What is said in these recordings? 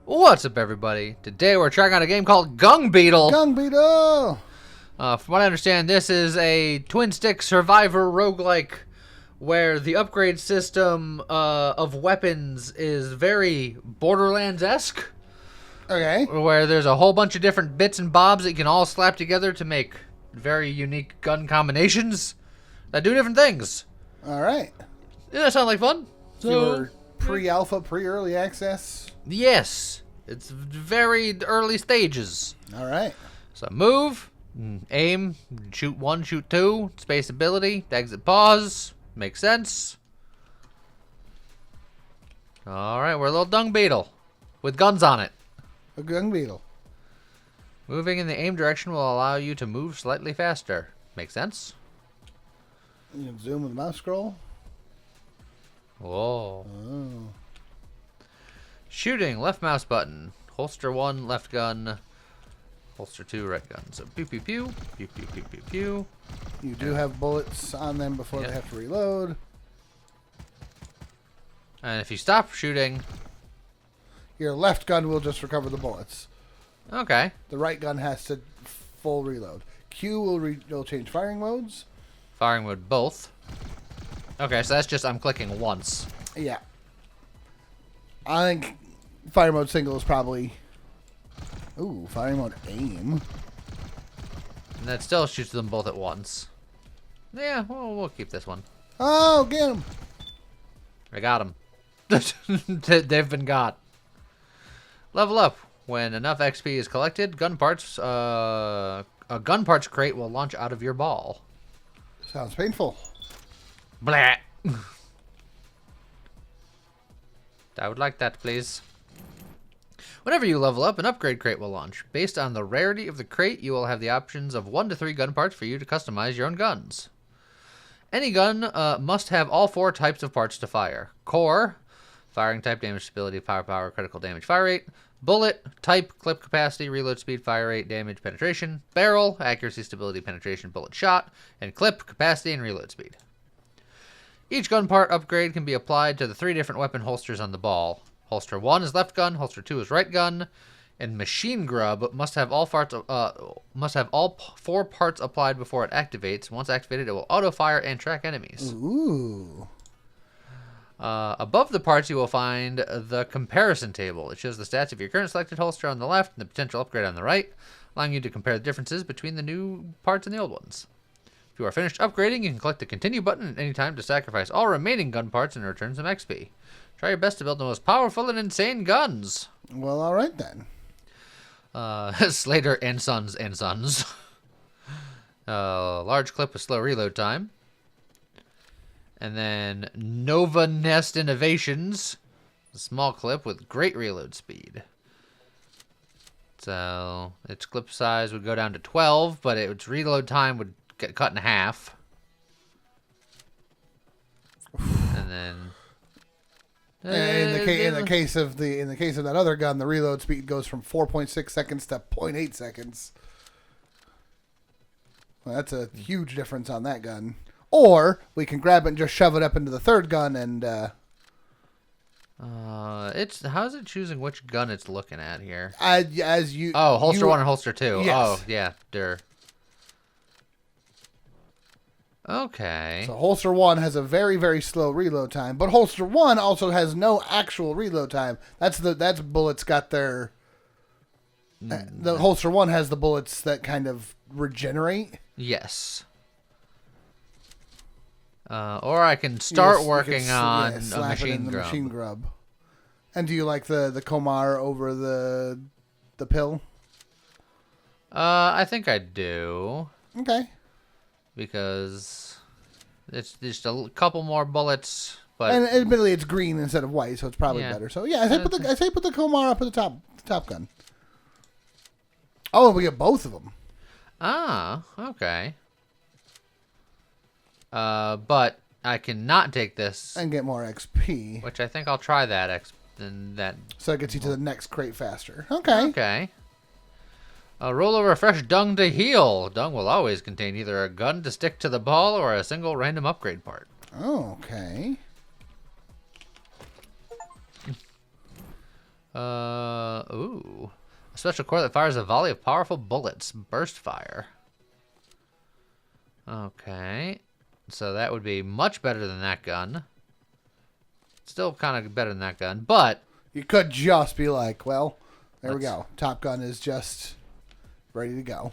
What's up, everybody? Today we're trying out a game called Gung Beetle. Gung Beetle! From what I understand, this is a twin-stick survivor roguelike where the upgrade system of weapons is very Borderlands-esque. Okay. Where there's a whole bunch of different bits and bobs that you can all slap together to make very unique gun combinations that do different things. Alright. Yeah, that sounds like fun. So you're pre-alpha, pre-early access? Yes. It's very early stages. Alright. So move, aim, shoot one, shoot two, space ability, exit pause. Makes sense. Alright, we're a little dung beetle with guns on it. A Gung Beetle. Moving in the aim direction will allow you to move slightly faster. Makes sense. You can zoom with the mouse scroll. Whoa. Oh. Shooting, left mouse button. Holster 1, left gun. Holster 2, right gun. So pew pew pew. Pew pew pew pew pew. You do have bullets on them before they have to reload. And if you stop shooting... Your left gun will just recover the bullets. Okay. The right gun has to full reload. Q will change firing modes. Firing mode both. Okay, so that's just I'm clicking once. Yeah. I think fire mode single is probably... Ooh, fire mode aim. And that still shoots them both at once. Yeah, we'll keep this one. Oh, get him! I got them. They've been got. Level up. When enough XP is collected, a gun parts crate will launch out of your ball. Sounds painful. Blah. I would like that, please. Whenever you level up, an upgrade crate will launch. Based on the rarity of the crate, you will have the options of 1 to 3 gun parts for you to customize your own guns. Any gun must have all 4 types of parts to fire. Core, firing type, damage stability, firepower, critical damage, fire rate. Bullet, type, clip capacity, reload speed, fire rate, damage, penetration. Barrel, accuracy, stability, penetration, bullet shot. And clip, capacity, and reload speed. Each gun part upgrade can be applied to the 3 different weapon holsters on the ball. Holster 1 is left gun, holster 2 is right gun, and machine grub must have all 4 parts applied before it activates. Once activated, it will auto fire and track enemies. Ooh. Above the parts, you will find the comparison table. It shows the stats of your current selected holster on the left and the potential upgrade on the right, allowing you to compare the differences between the new parts and the old ones. If you are finished upgrading, you can click the continue button at any time to sacrifice all remaining gun parts and return some XP. Try your best to build the most powerful and insane guns. Well, alright then. Slater and Sons and Sons. Large clip with slow reload time. And then Nova Nest Innovations. A small clip with great reload speed. So its clip size would go down to 12, but its reload time would get cut in half. And then In the case of that other gun, the reload speed goes from 4.6 seconds to 0.8 seconds. Well, that's a huge difference on that gun. Or we can grab it and just shove it up into the third gun and. How's it choosing which gun it's looking at here? Holster 1 and holster 2. Yes. Oh yeah, Okay. So holster 1 has a very, very slow reload time, but holster 1 also has no actual reload time. That's bullets got their. The holster 1 has the bullets that kind of regenerate. Yes. Or I can start working on a machine grub. Machine grub. And do you like the Komar over the pill? I think I do. Okay. Because it's just a couple more bullets, but and admittedly it's green instead of white, so it's probably better. So yeah, I say put the Komar up at the top gun. Oh, and we get both of them. Ah, okay. But I cannot take this and get more XP, which I think I'll try that so it gets you to the next crate faster. Okay. Okay. Roll over fresh dung to heal. Dung will always contain either a gun to stick to the ball or a single random upgrade part. Okay. Ooh. A special core that fires a volley of powerful bullets. Burst fire. Okay. So that would be much better than that gun. Still kind of better than that gun, but... You could just be like, well, there we go. Top Gun is just ready to go.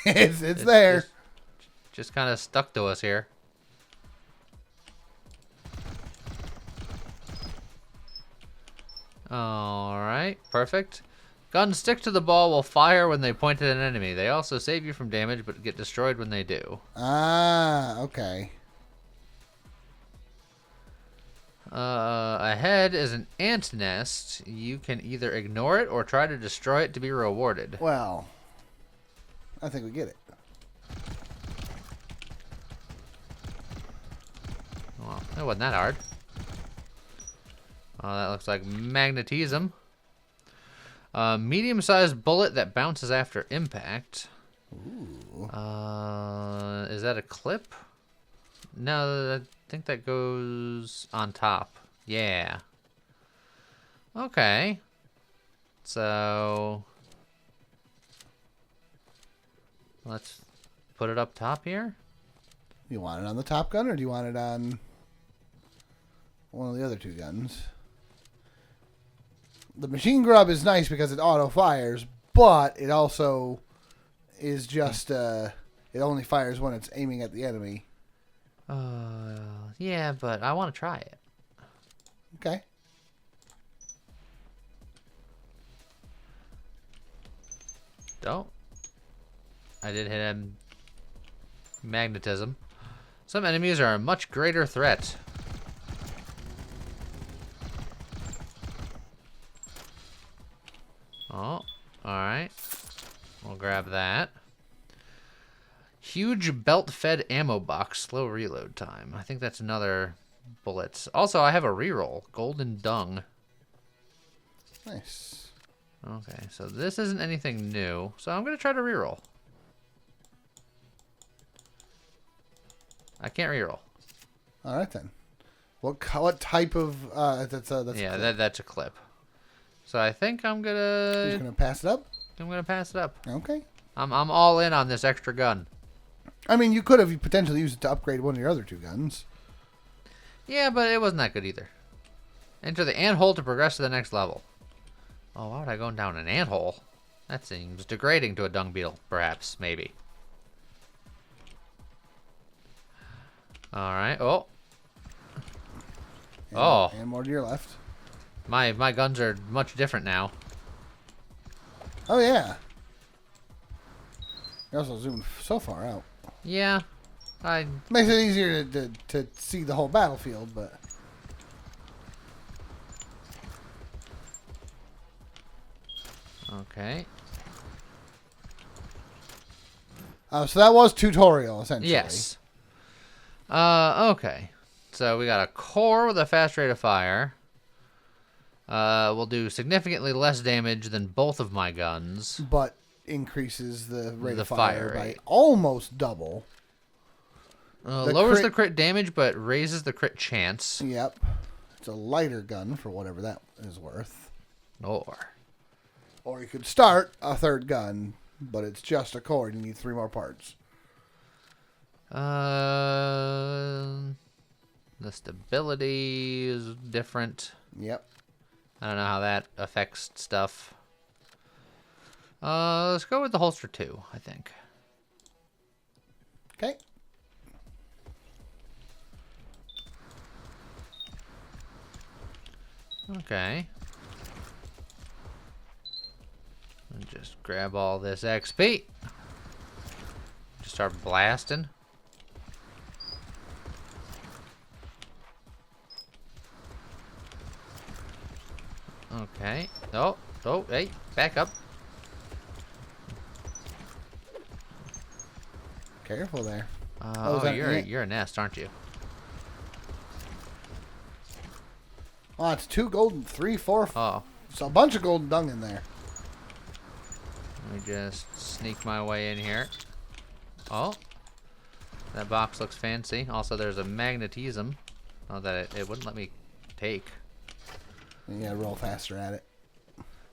it's there. Just kind of stuck to us here. Alright, perfect. Guns stick to the ball will fire when they point at an enemy. They also save you from damage, but get destroyed when they do. Ah, okay. Ahead is an ant nest. You can either ignore it or try to destroy it to be rewarded. Well, I think we get it. Well, it wasn't that hard. Oh, that looks like magnetism. Medium-sized bullet that bounces after impact. Ooh. Is that a clip? No, I think that goes on top. Yeah. Okay. So let's put it up top here. You want it on the Top Gun, or do you want it on one of the other two guns? The machine grub is nice because it auto fires, but it also is just it only fires when it's aiming at the enemy. Yeah, but I want to try it. Okay. Don't. I did hit him. Magnetism. Some enemies are a much greater threat. Oh, alright. We'll grab that. Huge belt-fed ammo box. Slow reload time. I think that's another bullets. Also, I have a reroll. Golden dung. Nice. Okay, so this isn't anything new. So I'm going to try to reroll. I can't reroll. All right, then. What type of... that's yeah, that's a clip. So I think I'm going to... You're just going to pass it up? I'm going to pass it up. Okay. I'm all in on this extra gun. I mean, you could have potentially used it to upgrade one of your other two guns. Yeah, but it wasn't that good either. Enter the ant hole to progress to the next level. Oh, why would I go down an ant hole? That seems degrading to a dung beetle, perhaps, maybe. Alright, oh. And more to your left. My guns are much different now. Oh, yeah. You also zoomed so far out. Yeah. Makes it easier to see the whole battlefield, but... Okay. So that was tutorial, essentially. Yes. Okay. So we got a core with a fast rate of fire. Will do significantly less damage than both of my guns. But increases the rate The of fire fire by rate. almost double. Lowers the crit damage, but raises the crit chance. Yep. It's a lighter gun for whatever that is worth. Or you could start a third gun, but it's just a core and you need 3 more parts. The stability is different. Yep. I don't know how that affects stuff. Let's go with the holster 2, I think. Okay. Okay. And just grab all this XP. Just start blasting. Okay. Oh, hey, back up. Careful there. You're a nest, aren't you? Oh, it's 2 golden, 3, 4. Oh. It's a bunch of golden dung in there. Let me just sneak my way in here. Oh. That box looks fancy. Also, there's a magnetism. Oh, that it wouldn't let me take. Yeah, roll faster at it.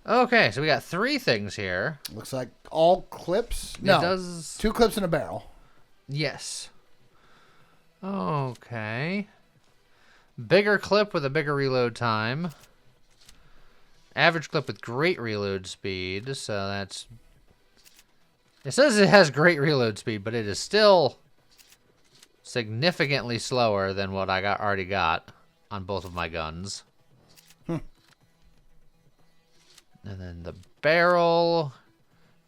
Okay, so we got 3 things here. Looks like all clips. No, It does. 2 clips in a barrel. Yes. Okay. Bigger clip with a bigger reload time. Average clip with great reload speed. So that's... It says it has great reload speed, but it is still significantly slower than what I already got on both of my guns. And then the barrel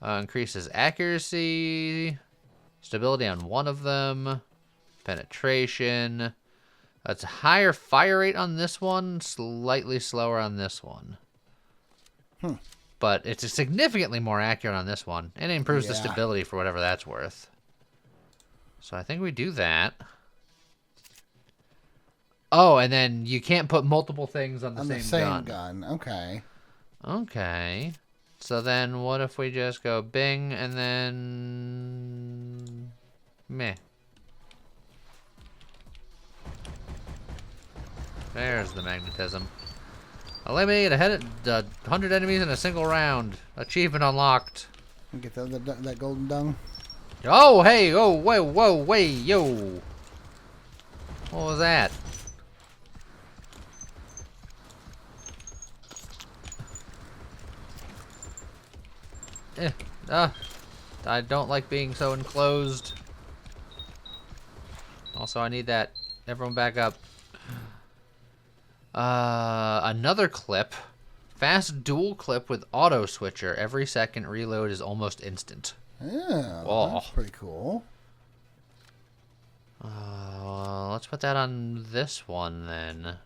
increases accuracy, stability on one of them, penetration. It's a higher fire rate on this one, slightly slower on this one. But it's significantly more accurate on this one, and it improves the stability for whatever that's worth. So I think we do that. Oh, and then you can't put multiple things on the same gun. Okay. Okay. So then what if we just go bing and then... Meh. There's the magnetism. Eliminate 100 enemies in a single round. Achievement unlocked. Get that golden dung. Oh, hey, oh, whoa, wait, yo. What was that? I don't like being so enclosed. Also, I need that. Everyone back up. Another clip. Fast dual clip with auto switcher. Every second reload is almost instant. Yeah, Whoa. that's pretty cool. Let's put that on this one then.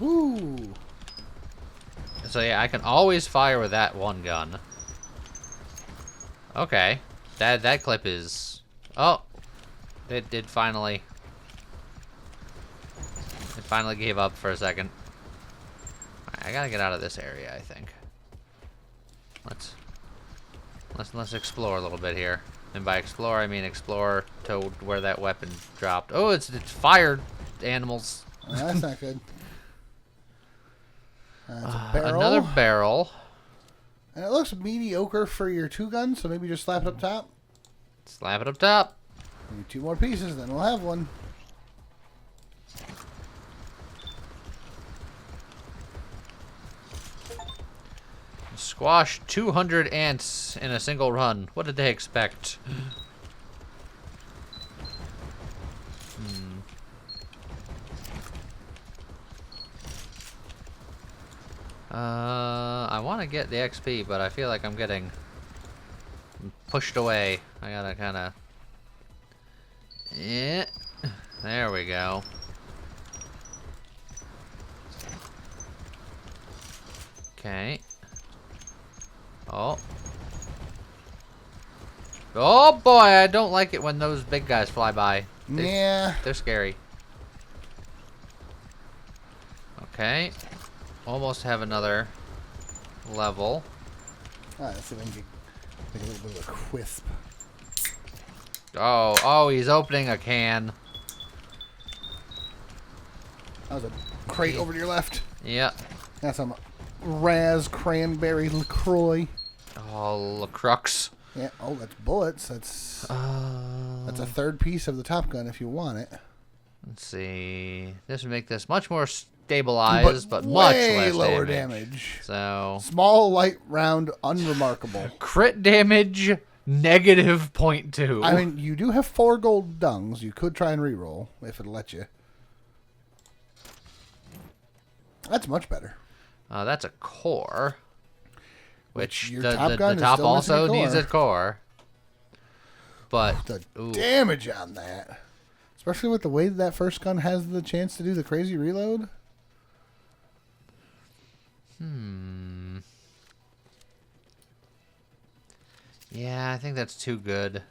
Woo. So yeah, I can always fire with that one gun. Okay. That clip is... Oh! It did finally... It finally gave up for a second. Alright, I gotta get out of this area, I think. Let's explore a little bit here. And by explore, I mean explore to where that weapon dropped. Oh, it's fired animals. Oh, that's not good. That's a barrel. Another barrel. And it looks mediocre for your 2 guns, so maybe just slap it up top. Slap it up top. Maybe 2 more pieces, then we'll have one. Squash 200 ants in a single run. What did they expect? I want to get the XP, but I feel like I'm getting pushed away. I gotta kind of... Yeah. There we go. Okay. Oh. Oh boy, I don't like it when those big guys fly by. They're scary. Okay. Almost have another level. Alright, let's see if I can get a little bit of a quisp. Oh, he's opening a can. That was a crate over to your left. Yep. Got some Raz Cranberry LaCroix. Oh, LaCrux. Yeah. Oh, that's bullets. That's a third piece of the top gun if you want it. Let's see. This would make this much more stabilized, but much less lower damage. So small, light round, unremarkable. Crit damage negative 0.2. I mean, you do have 4 gold dungs. You could try and reroll if it'll let you. That's much better. That's a core. Which your the top top also needs a core. But the damage on that. Especially with the way that first gun has the chance to do the crazy reload. Yeah, I think that's too good.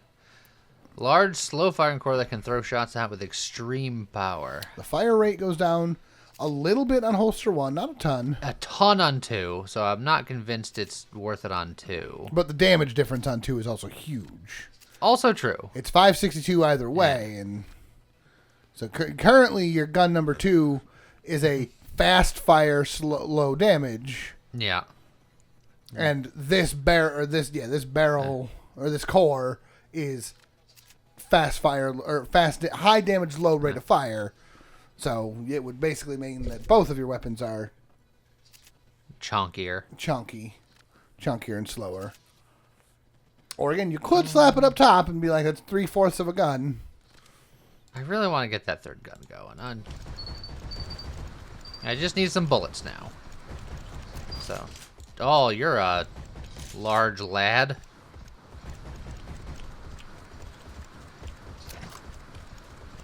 Large, slow firing core that can throw shots out with extreme power. The fire rate goes down A little bit on holster 1, not a ton. A ton on 2, so I'm not convinced it's worth it on 2. But the damage difference on 2 is also huge. Also true. It's 562 either way, and so currently your gun number 2 is a fast fire, low damage. Yeah. And this barrel or this core is fast fire or high damage, low rate of fire. So it would basically mean that both of your weapons are chunkier and slower. Or again, you could slap it up top and be like, that's 3/4 of a gun. I really want to get that third gun going. I just need some bullets now. So, oh, you're a large lad.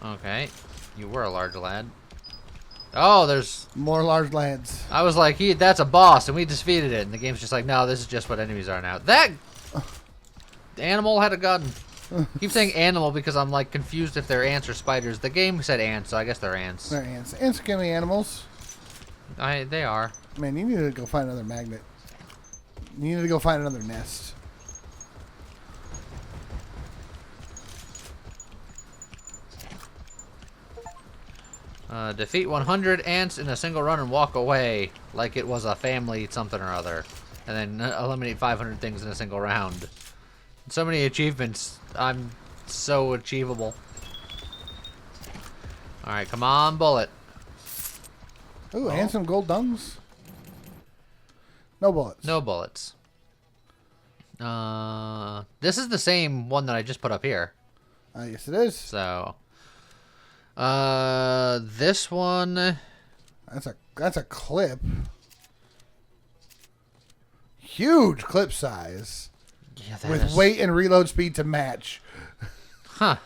Okay, you were a large lad. Oh, there's more large lads. I was like, that's a boss, and we defeated it. And the game's just like, no, this is just what enemies are now. That animal had a gun. Keep saying animal because I'm like confused if they're ants or spiders. The game said ants, so I guess they're ants. They're ants. Ants can be animals. They are. Man, you need to go find another magnet. You need to go find another nest. Defeat 100 ants in a single run and walk away like it was a family something or other. And then eliminate 500 things in a single round. So many achievements. I'm so achievable. Alright, come on, bullet. Ooh, and some gold dungs. No bullets. No bullets. This is the same one that I just put up here. Yes, it is. So, this one. That's a clip. Huge clip size. Yeah, with weight and reload speed to match. Huh.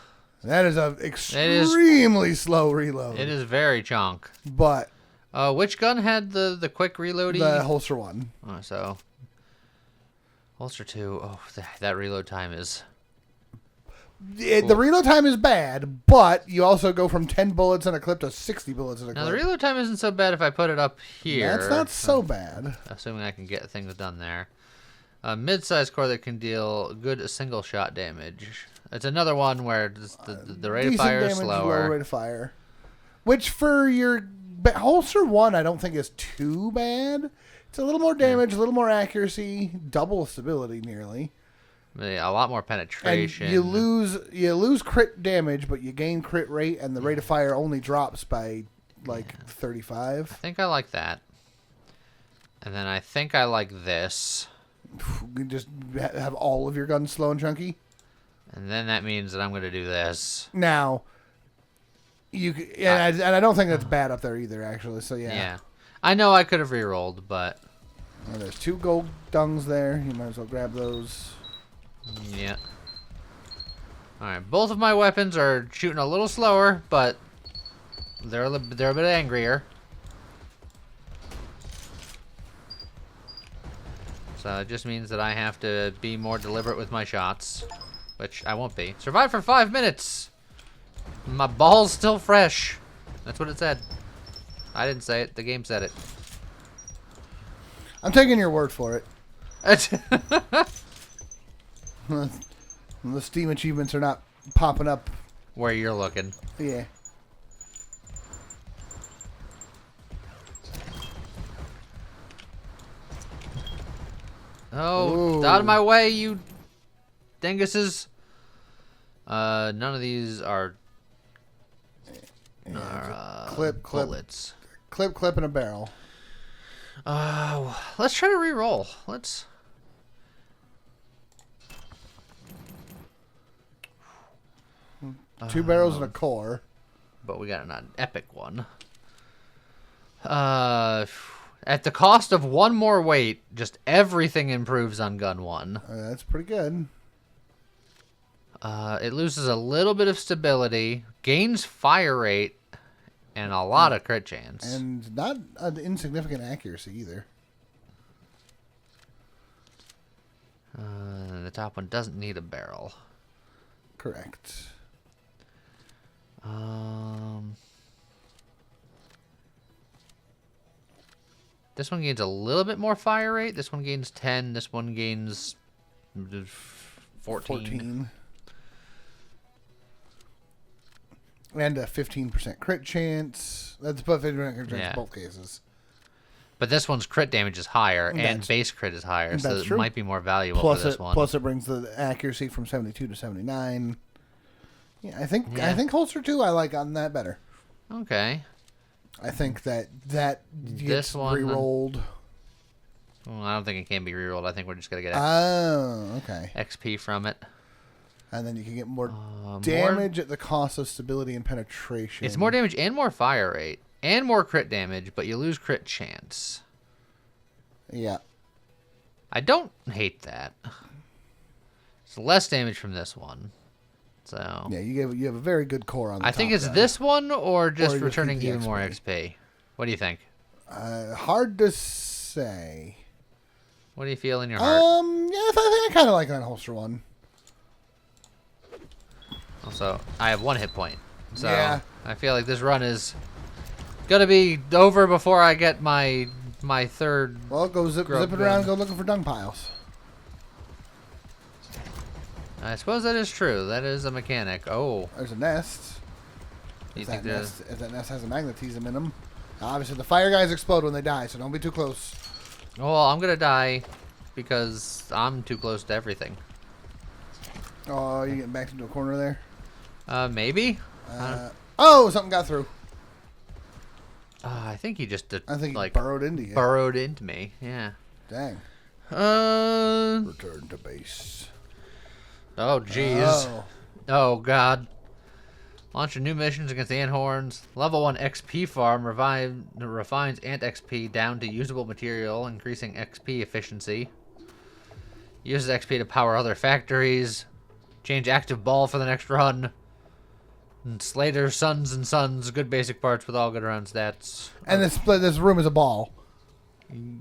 That is a extremely slow reload. It is very chunk. But which gun had the quick reloading? The holster 1. Oh, so holster 2. Oh, that reload time is. The reload time is bad, but you also go from 10 bullets in a clip to 60 bullets in a clip. Now the reload time isn't so bad if I put it up here. That's not so bad. Assuming I can get things done there. A mid-sized core that can deal good single-shot damage. It's another one where the rate of fire is slower. Low rate of fire. Which for your holster 1, I don't think is too bad. It's a little more damage, a little more accuracy, double stability nearly. Yeah, a lot more penetration. And you lose crit damage, but you gain crit rate, and the rate of fire only drops by 35. I think I like that. And then I think I like this. You just have all of your guns slow and chunky. And then that means that I'm going to do this. Now, and I don't think that's bad up there either, actually. So yeah. Yeah, I know I could have re-rolled, but there's 2 gold dungs there. You might as well grab those. Yeah. All right, both of my weapons are shooting a little slower, but they're a bit angrier. So it just means that I have to be more deliberate with my shots, which I won't be. Survive for 5 minutes. My ball's still fresh. That's what it said. I didn't say it. The game said it. I'm taking your word for it. The Steam achievements are not popping up where you're looking. Yeah. Oh, out of my way, you dinguses. None of these are clip bullets. Clip and a barrel. Let's try to re-roll. Let's. Two barrels and a core. But we got an epic one. At the cost of 1 more weight, just everything improves on gun 1. That's pretty good. It loses a little bit of stability, gains fire rate, and a lot of crit chance. And not an insignificant accuracy either. The top one doesn't need a barrel. This one gains a little bit more fire rate. This one gains 10. This one gains 14. And a 15% crit chance. That's about 50% crit chance Yeah. in both cases. But this one's crit damage is higher and That's- base crit is higher, so that's it true. might be more valuable Plus for this it, one. plus it brings the accuracy from 72 to 79. Yeah, I think Yeah. holster 2 I like on that better. Okay. I think that This gets one- re-rolled. Well, I don't think it can be rerolled. I think we're just gonna get Oh, okay. XP from it. And then you can get more More- damage at the cost of stability and penetration. It's more damage and more fire rate and more crit damage, but you lose crit chance. Yeah. I don't hate that. It's less damage from this one. So Yeah, you have a very good core on the I think top it's there. this one or just just returning keep the even more XP. XP. What do you think? Hard to say. What do you feel in your heart? Yeah, I think I kind of like that holster one. Also, I have 1 hit point. So Yeah. I feel like this run is gonna be over before I get my third. Well, go Grub zipping around, gun. go looking for dung piles. I suppose that is true. That is a mechanic. Oh, There's a nest. you If think that nest has a magnetism in them. Obviously, the fire guys explode when they die, so don't be too close. Well, I'm gonna die because I'm too close to everything. Oh, you getting backed into a corner there? Maybe. Oh, something got through. I think he just I think like he burrowed into you. burrowed into me. Yeah. Dang. Oh, Return to base. jeez. Oh. Oh, God. Launching new missions against the Anthorns. Level 1 XP farm refines Ant XP down to usable material, increasing XP efficiency. Uses XP to power other factories. Change active ball for the next run. And Slater, Sons and Sons, good basic parts with all good around stats. And this room is a ball.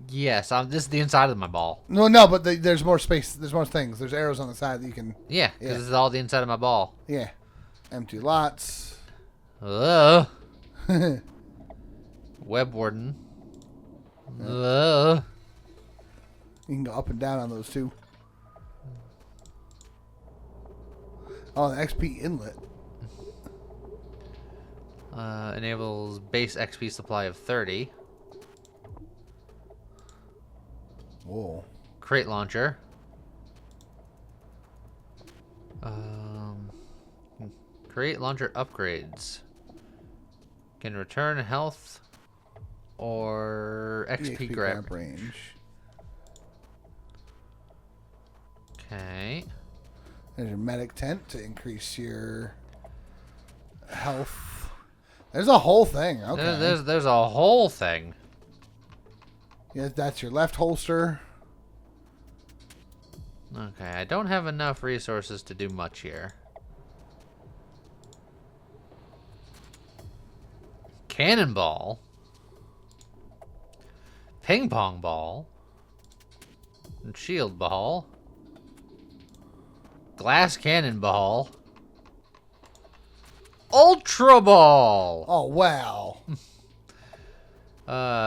Yes, this is the inside of my ball. No, but there's more space. There's more things. There's arrows on the side that you can. Yeah, because Yeah. this is all the inside of my ball. Yeah. Empty lots. Web Warden. You can go up and down on those too. Oh, the XP inlet. Enables base XP supply of 30. Whoa. Crate launcher. Crate launcher upgrades. Can return health or XP grab. range. Okay. There's your medic tent to increase your health. There's a whole thing. Okay. There's a whole thing. Yeah, that's your left holster. Okay, I don't have enough resources to do much here. Cannonball. Ping pong ball. And shield ball. Glass cannonball. Ultra ball. Oh, wow.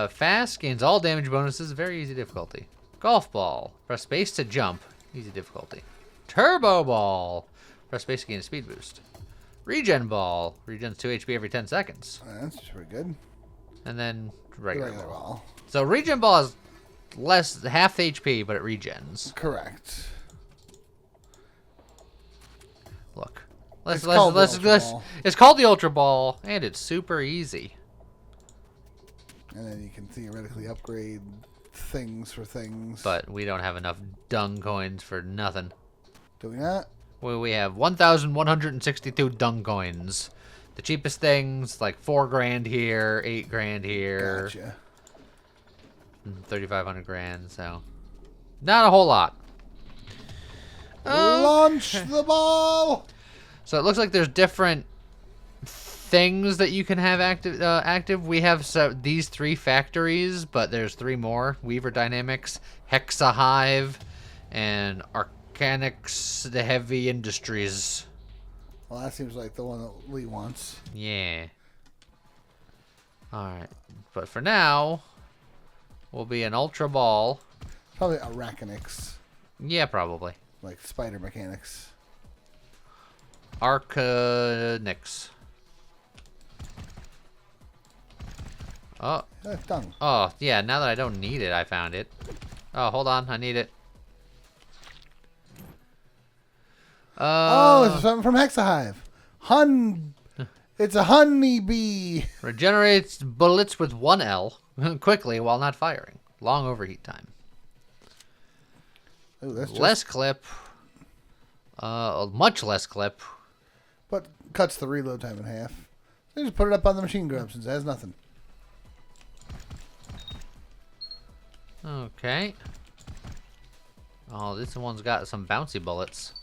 Fast gains all damage bonuses. Very easy difficulty. Golf ball. Press space to jump. Easy difficulty. Turbo ball. Press space to gain a speed boost. Regen ball. Regens 2 HP every 10 seconds. That's pretty good. And then regular ball. ball. So regen ball is less half the HP, but it regens. Correct. Look. It's called the Ultra Ball. It's called the Ultra Ball, and it's super easy. And then you can theoretically upgrade things for things. But we don't have enough dung coins for nothing. Do we not? Well, we have 1,162 dung coins. The cheapest things, like 4 grand here, 8 grand here, Gotcha. 3,500 grand, so not a whole lot. Launch the ball! So it looks like there's different things that you can have active. We have these 3 factories, but there's 3 more. Weaver Dynamics, Hexa Hive, and Arcanix, the Heavy Industries. Well, that seems like the one that Lee wants. Yeah. Alright. But for now, will be an Ultra Ball. Probably Arachnix. Yeah, probably. Like spider mechanics. Arcanix. Oh. Dung. Oh, yeah, now that I don't need it, I found it. Oh, hold on, I need it. Oh, it's something from Hexahive. It's a honeybee. Regenerates bullets with 1 L quickly while not firing. Long overheat time. Ooh, that's Less clip. Much less clip. But cuts the reload time in half. They just put it up on the machine grub since it has nothing. Okay. Oh, this one's got some bouncy bullets.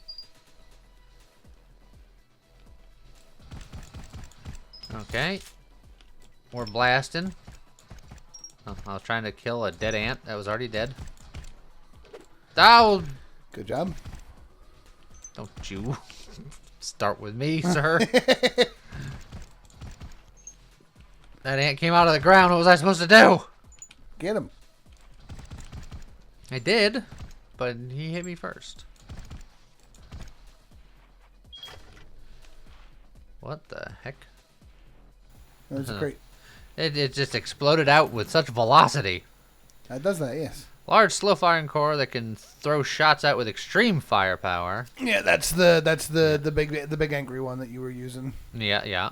Okay. We're blasting. Oh, I was trying to kill a dead ant that was already dead. Oh! Good job. Don't you start with me, sir. That ant came out of the ground. What was I supposed to do? Get him. I did, but he hit me first. What the heck? That was great. It just exploded out with such velocity. It does that, yes. Large, slow-firing core that can throw shots out with extreme firepower. Yeah, that's the big angry one that you were using. Yeah, yeah.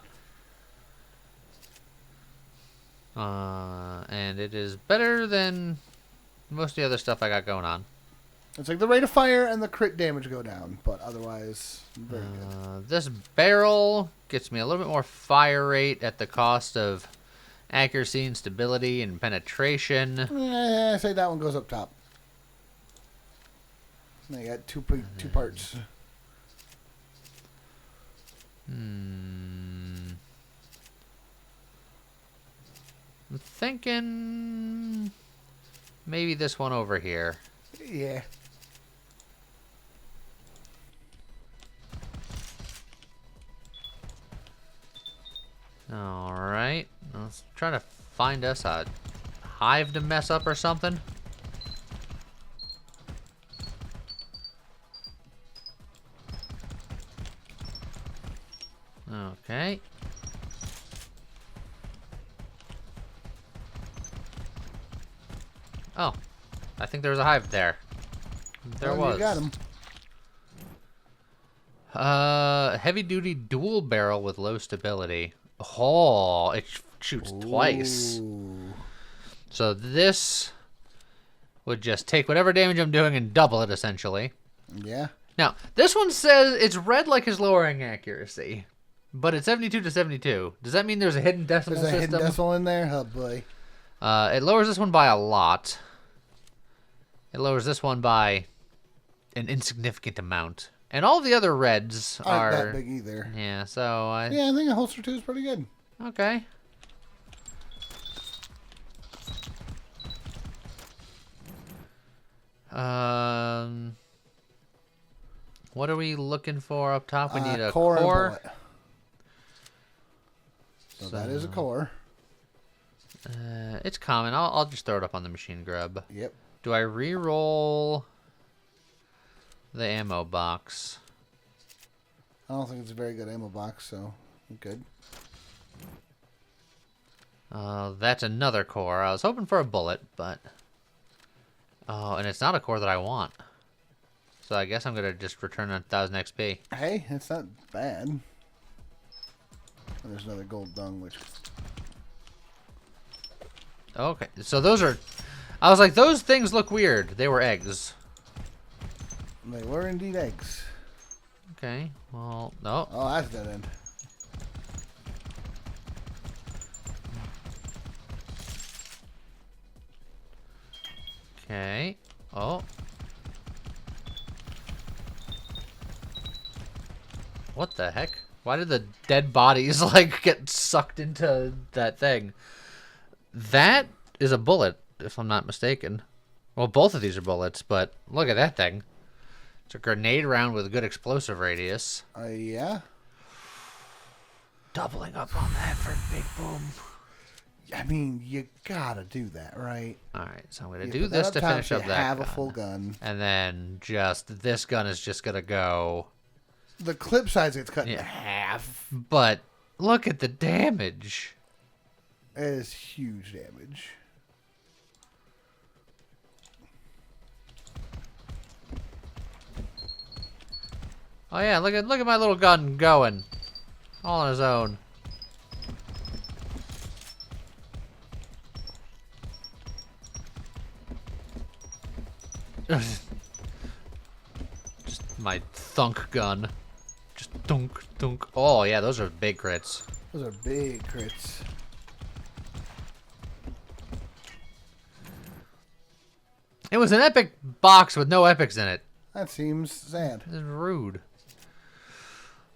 And it is better than most of the other stuff I got going on. It's like the rate of fire and the crit damage go down, but otherwise, very good. This barrel gets me a little bit more fire rate at the cost of accuracy and stability and penetration. I say that one goes up top. Now you got two parts. I'm thinking maybe this one over here. Yeah. Alright. Let's try to find us a hive to mess up or something. Okay. Oh. I think there was a hive there. There was. You got him. Heavy duty dual barrel with low stability. Oh, it shoots twice. So this would just take whatever damage I'm doing and double it, essentially. Yeah. Now, this one says it's red like his lowering accuracy, but it's 72 to 72. Does that mean there's a hidden decimal system? There's a hidden decimal in there? Oh, boy. It lowers this one by a lot. It lowers this one by an insignificant amount. And all the other reds aren't that big either. Yeah, so yeah, I think a holster 2 is pretty good. Okay. What are we looking for up top? We need a core. And a core. bullet. So that is a core. It's common. I'll just throw it up on the machine grub. Yep. Do I re-roll the ammo box? I don't think it's a very good ammo box, so I'm good. That's another core. I was hoping for a bullet, but... Oh, and it's not a core that I want. So I guess I'm going to just return 1,000 XP. Hey, it's not bad. And there's another gold dung, which... Okay, so those are... I was like, those things look weird. They were eggs. They were indeed eggs. Okay, well, no. Oh, that's dead end. Okay. Oh. What the heck? Why did the dead bodies, like, get sucked into that thing? That is a bullet, if I'm not mistaken. Well, both of these are bullets, but look at that thing. It's a grenade round with a good explosive radius. Yeah? Doubling up on that for big boom. I mean, you gotta do that, right? All right, so I'm gonna You do put that this up to top finish so up you that have gun. a full gun. And then just this gun is just gonna go. The clip size gets cut Yeah. in half. But look at the damage. It is huge damage. Oh yeah, look at my little gun going, all on his own. Just my thunk gun. Just thunk, thunk. Oh, yeah, those are big crits. Those are big crits. It was an epic box with no epics in it. That seems sad. This is rude.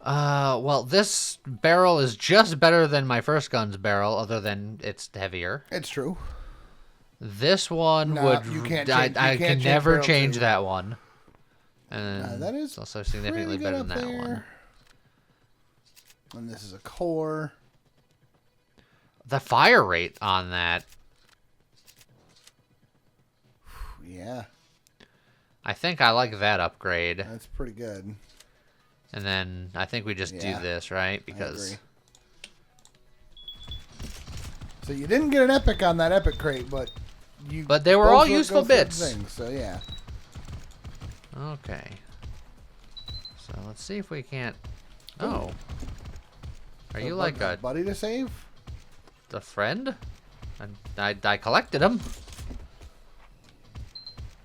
Well, this barrel is just better than my first gun's barrel, other than it's heavier. It's true. This one No, would... you can't I change- you can can't change never barrel change two. that one. And That is it's also significantly pretty better good than up that there. one. And this is a core. The fire rate on that, Yeah, I think I like that upgrade. that's pretty good. And then I think we just Yeah, do this, right? I Because agree. So you didn't get an epic on that epic crate, but you. But they were both all go useful for the bits. thing, so yeah. Okay. So let's see if we can't... Oh. Are you like a buddy to save? friend? I collected them.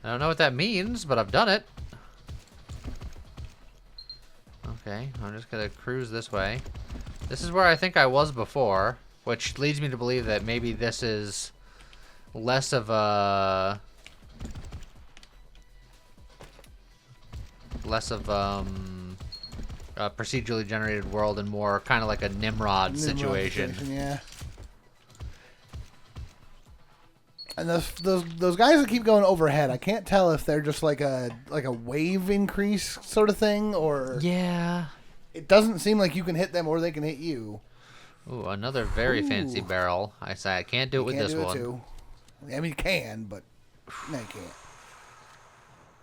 I don't know what that means, but I've done it. Okay, I'm just gonna cruise this way. This is where I think I was before, which leads me to believe that maybe this is less of a... a procedurally generated world and more kind of like a Nimrod situation. Yeah. And those guys that keep going overhead, I can't tell if they're just like a wave increase sort of thing, or Yeah. it doesn't seem like you can hit them or they can hit you. Ooh, another very fancy Ooh. barrel. I say I can't do it with Can't this do it one. too. I mean, you can, but no, you can't.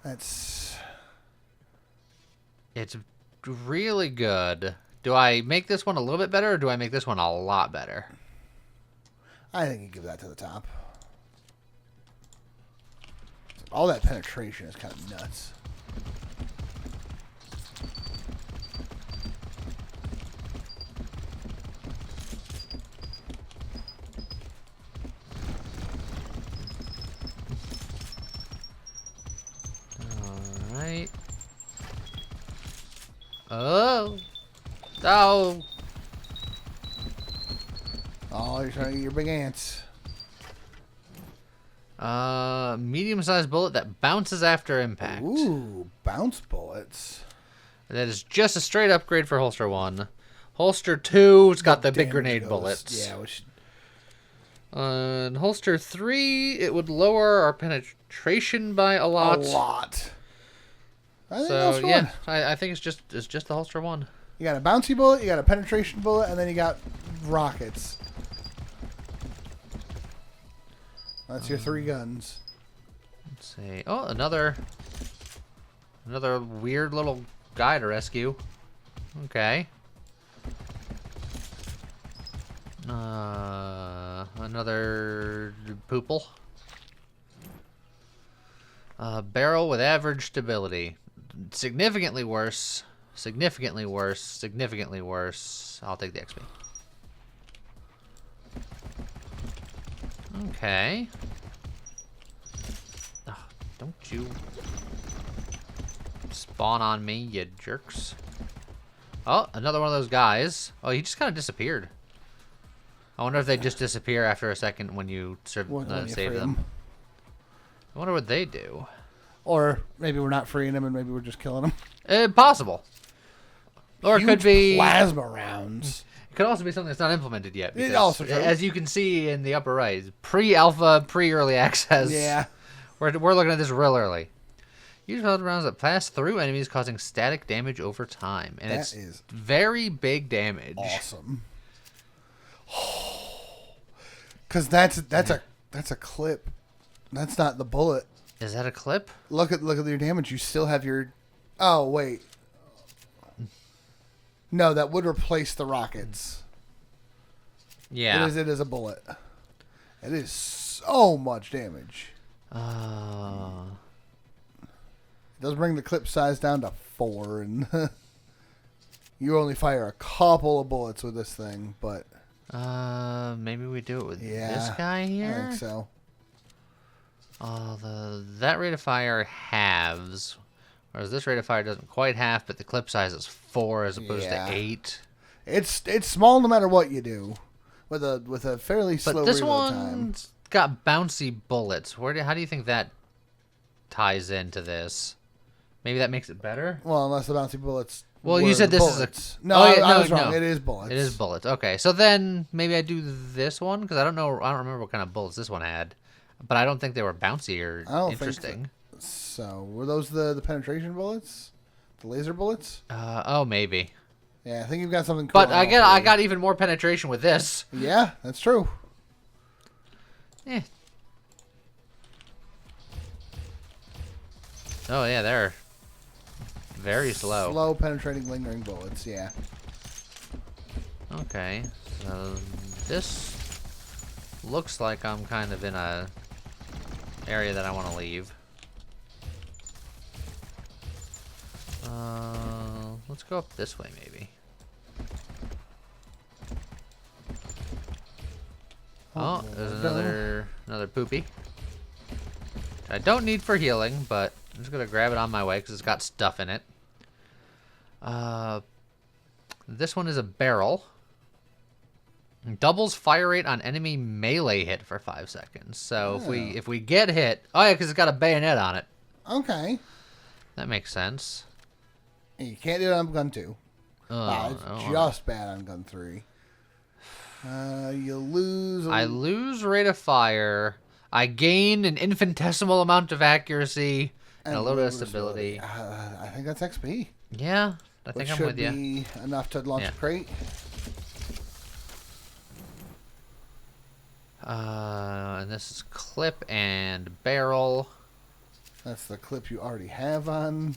That's It's really good. Do I make this one a little bit better, or do I make this one a lot better? I think you give that to the top. All that penetration is kind of nuts. Alright. Oh. Oh. Oh, you're trying to get your big ants. Medium-sized bullet that bounces after impact. Ooh, bounce bullets. That is just a straight upgrade for holster 1. Holster 2, it's got the big Damage grenade goes- bullets. Yeah, which In holster 3, it would lower our penetration by a lot. a lot. I think So that's yeah, fun. I think it's just the holster 1. You got a bouncy bullet, you got a penetration bullet, and then you got rockets. That's your 3 guns. Let's see. Oh, another weird little guy to rescue. Okay. Another poople. Barrel with average stability. Significantly worse. Significantly worse. Significantly worse. I'll take the XP. Okay. Oh, don't you spawn on me, you jerks. Oh, another one of those guys. Oh, he just kind of disappeared. I wonder if they just disappear after a second when you When you save free them. I wonder what they do. Or maybe we're not freeing them and maybe we're just killing them. Possible. Or it could be... plasma rounds. It could also be something that's not implemented yet. It's because, also true. as you can see in the upper right, pre-alpha, pre-early access. Yeah. We're looking at this real early. Use pellet rounds that pass through enemies, causing static damage over time. And That it's is very big damage. awesome. Because that's a clip. That's not the bullet. Is that a clip? Look at your damage. You still have your. Oh wait. No, that would replace the rockets. Yeah. It is a bullet. It is so much damage. It does bring the clip size down to 4, and you only fire a couple of bullets with this thing, but... maybe we do it with this guy here? I think so. That rate of fire halves, whereas this rate of fire doesn't quite half, but the clip size is 4 as opposed to 8. It's small no matter what you do, with a fairly slow this reload time. one's got bouncy bullets. How do you think that ties into this? Maybe that makes it better? Well, unless the bouncy bullets... Well, you said this bullets. is a... No, I was wrong. It is bullets. It is bullets. Okay, so then maybe I do this one, because I don't remember what kind of bullets this one had. But I don't think they were bouncy or interesting. So, were those the penetration bullets? The laser bullets? Oh, maybe. Yeah, I think you've got something cool. But I got even more penetration with this. Yeah, that's true. Eh. Oh, yeah, they're very slow. Slow penetrating lingering bullets, yeah. Okay, so this looks like I'm kind of in a area that I want to leave. Let's go up this way, maybe. Oh, there's another poopy. Which I don't need for healing, but I'm just gonna grab it on my way because it's got stuff in it. This one is a barrel. Doubles fire rate on enemy melee hit for 5 seconds. So if we get hit, oh yeah, because it's got a bayonet on it. Okay. That makes sense. And you can't do it on gun 2. Oh, it's just bad on gun 3. You lose. I lose rate of fire. I gain an infinitesimal amount of accuracy and a little bit of stability. I think that's XP. Yeah, I think I'm with you. Should be enough to launch a crate. And this is clip and barrel. That's the clip you already have on.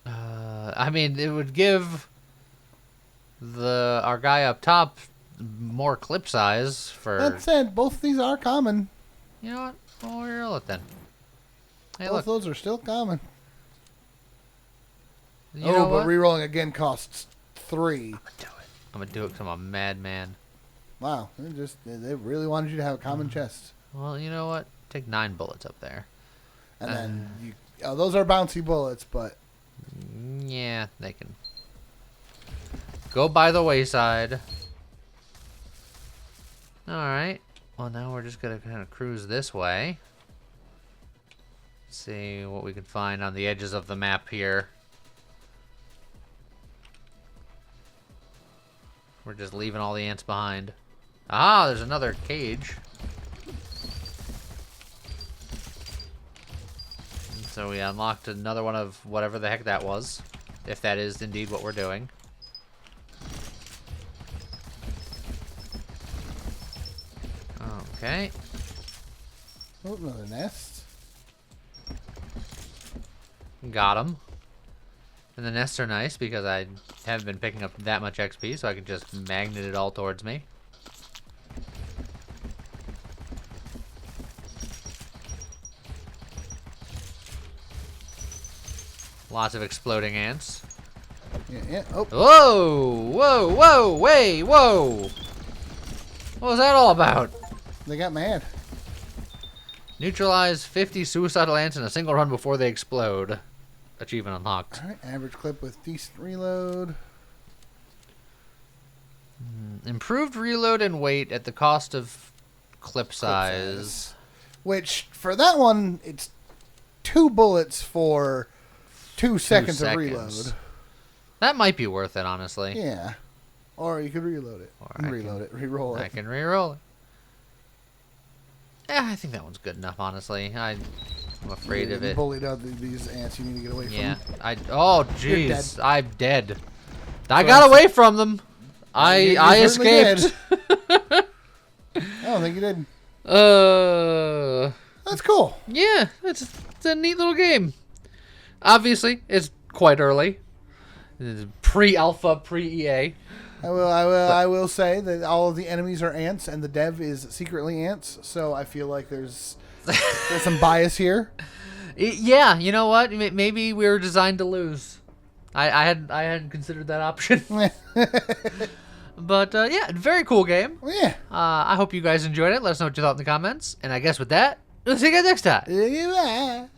I mean, it would give our guy up top more clip size for... That said, both of these are common. You know what? Well, we'll roll it then. Hey, both those are still common. You know but rerolling again costs 3. I'm gonna do it because I'm a madman. Wow, they really wanted you to have a common chest. Well, you know what? Take 9 bullets up there. And then those are bouncy bullets, but... Yeah, they can go by the wayside. Alright. Well, now we're just going to kind of cruise this way. See what we can find on the edges of the map here. We're just leaving all the ants behind. Ah, there's another cage. So we unlocked another one of whatever the heck that was. If that is indeed what we're doing. Okay. Oh, another nest. Got him. And the nests are nice because I haven't been picking up that much XP, so I can just magnet it all towards me. Lots of exploding ants. Yeah. Oh. Whoa! Whoa! Whoa! Way! Whoa! What was that all about? They got mad. Neutralize 50 suicidal ants in a single run before they explode. Achievement unlocked. Alright, average clip with decent reload. Improved reload and weight at the cost of clip size. Which, for that one, it's 2 bullets for 2 seconds of reload. That might be worth it, honestly. Yeah. Or you could reload it. Reroll it. I can reroll it. Yeah, I think that one's good enough, honestly. I'm afraid of it. Bullied out these ants you need to get away from. Yeah. Oh, jeez. I'm dead. I got away from them. I escaped. don't think you did. That's cool. Yeah, it's a neat little game. Obviously, it's quite early. It's pre-alpha, pre-EA. I will say that all of the enemies are ants, and the dev is secretly ants. So I feel like there's some bias here. Yeah, you know what? Maybe we were designed to lose. I hadn't considered that option. But yeah, very cool game. Yeah. I hope you guys enjoyed it. Let us know what you thought in the comments. And I guess with that, we'll see you guys next time. Bye.